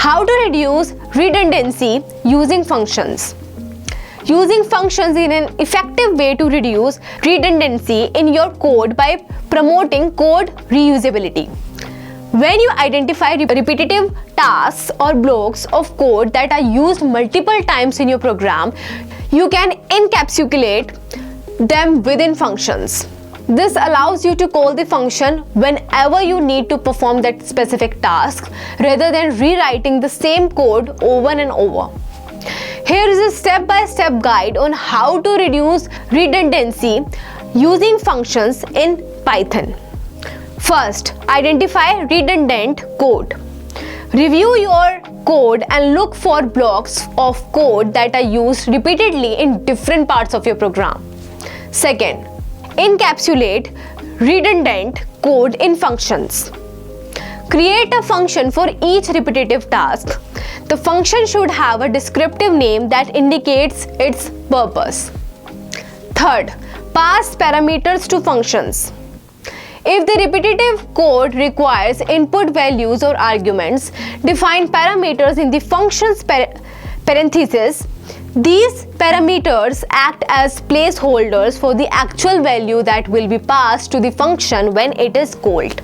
How to reduce redundancy using functions. Using functions is an effective way to reduce redundancy in your code by promoting code reusability. When you identify repetitive tasks or blocks of code that are used multiple times in your program, you can encapsulate them within functions. This allows you to call the function whenever you need to perform that specific task rather than rewriting the same code over and over. Here is a step-by-step guide on how to reduce redundancy using functions in Python. First, identify redundant code. Review your code and look for blocks of code that are used repeatedly in different parts of your program. Second, encapsulate redundant code in functions. Create a function for each repetitive task. The function should have a descriptive name that indicates its purpose. Third, pass parameters to functions. If the repetitive code requires input values or arguments, define parameters in the function's parentheses. These parameters act as placeholders for the actual value that will be passed to the function when it is called.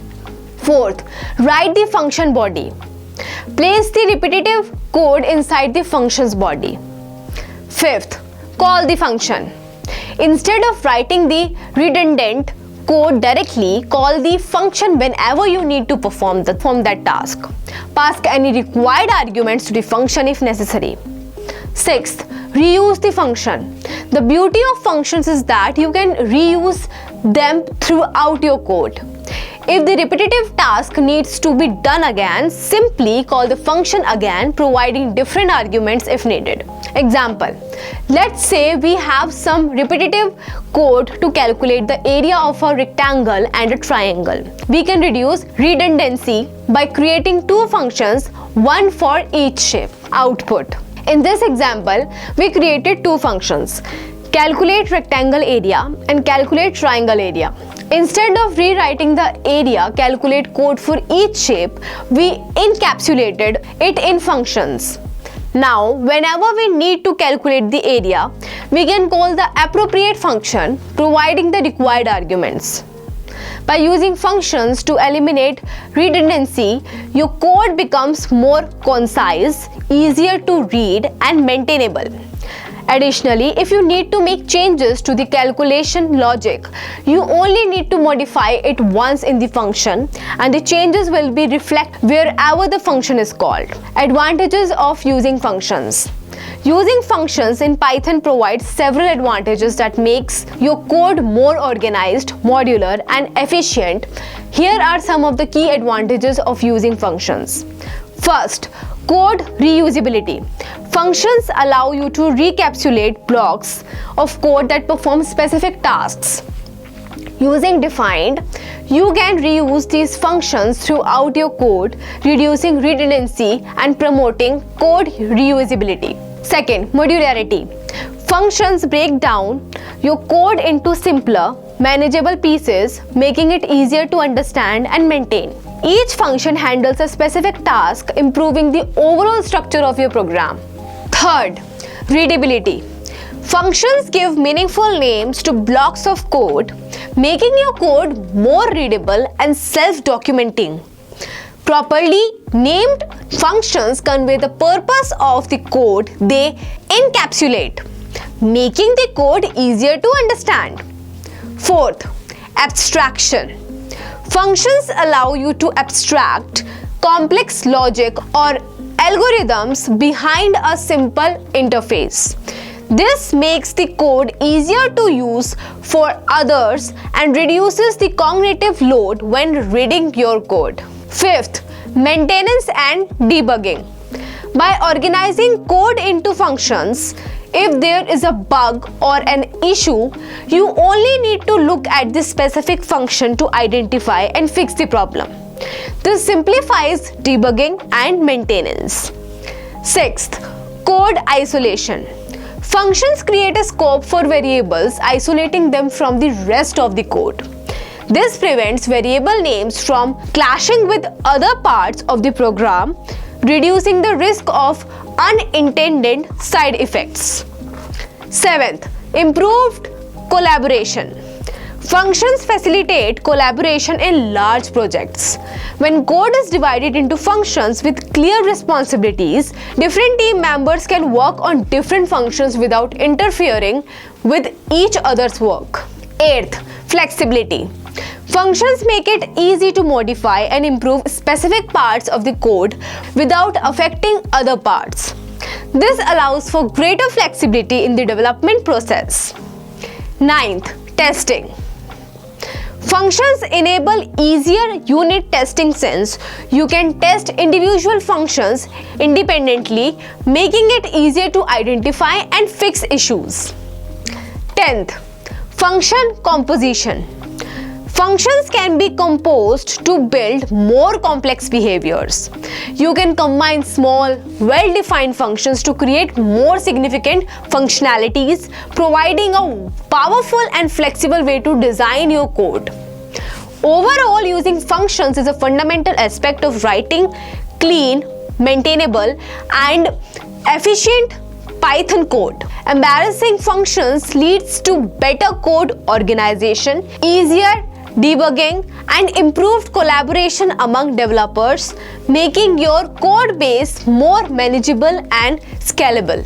Fourth, write the function body. Place the repetitive code inside the function's body. Fifth, call the function. Instead of writing the redundant code directly, call the function whenever you need to perform that task. Pass any required arguments to the function if necessary. Sixth, reuse the function. The beauty of functions is that you can reuse them throughout your code. If the repetitive task needs to be done again, simply call the function again, providing different arguments if needed. Example, let's say we have some repetitive code to calculate the area of a rectangle and a triangle. We can reduce redundancy by creating two functions, one for each shape. Output. In this example, we created two functions, calculate rectangle area and calculate triangle area. Instead of rewriting the area calculate code for each shape, we encapsulated it in functions. Now, whenever we need to calculate the area, we can call the appropriate function, providing the required arguments. By using functions to eliminate redundancy, your code becomes more concise, easier to read, and maintainable. Additionally, if you need to make changes to the calculation logic, you only need to modify it once in the function, and the changes will be reflected wherever the function is called. Advantages of using functions. Using functions in Python provides several advantages that makes your code more organized, modular, and efficient. Here are some of the key advantages of using functions. First, code reusability. Functions allow you to recapitulate blocks of code that perform specific tasks. Using defined, you can reuse these functions throughout your code, reducing redundancy and promoting code reusability. Second, modularity. Functions break down your code into simpler, manageable pieces, making it easier to understand and maintain. Each function handles a specific task, improving the overall structure of your program. Third, readability. Functions give meaningful names to blocks of code, making your code more readable and self-documenting. Properly named functions convey the purpose of the code they encapsulate, making the code easier to understand. Fourth, abstraction. Functions allow you to abstract complex logic or algorithms behind a simple interface. This makes the code easier to use for others and reduces the cognitive load when reading your code. Fifth, maintenance and debugging. By organizing code into functions, if there is a bug or an issue, you only need to look at the specific function to identify and fix the problem. This simplifies debugging and maintenance. Sixth, code isolation. Functions create a scope for variables, isolating them from the rest of the code. This prevents variable names from clashing with other parts of the program, reducing the risk of unintended side effects. 7th, improved collaboration. Functions facilitate collaboration in large projects. When code is divided into functions with clear responsibilities, different team members can work on different functions without interfering with each other's work. 8th, flexibility. Functions make it easy to modify and improve specific parts of the code without affecting other parts. This allows for greater flexibility in the development process. 9th, testing. Functions enable easier unit testing since you can test individual functions independently, making it easier to identify and fix issues. 10th, function composition. Functions can be composed to build more complex behaviors. You can combine small, well-defined functions to create more significant functionalities, providing a powerful and flexible way to design your code. Overall, using functions is a fundamental aspect of writing clean, maintainable, and efficient Python code. Embracing functions leads to better code organization, easier debugging, and improved collaboration among developers, making your code base more manageable and scalable.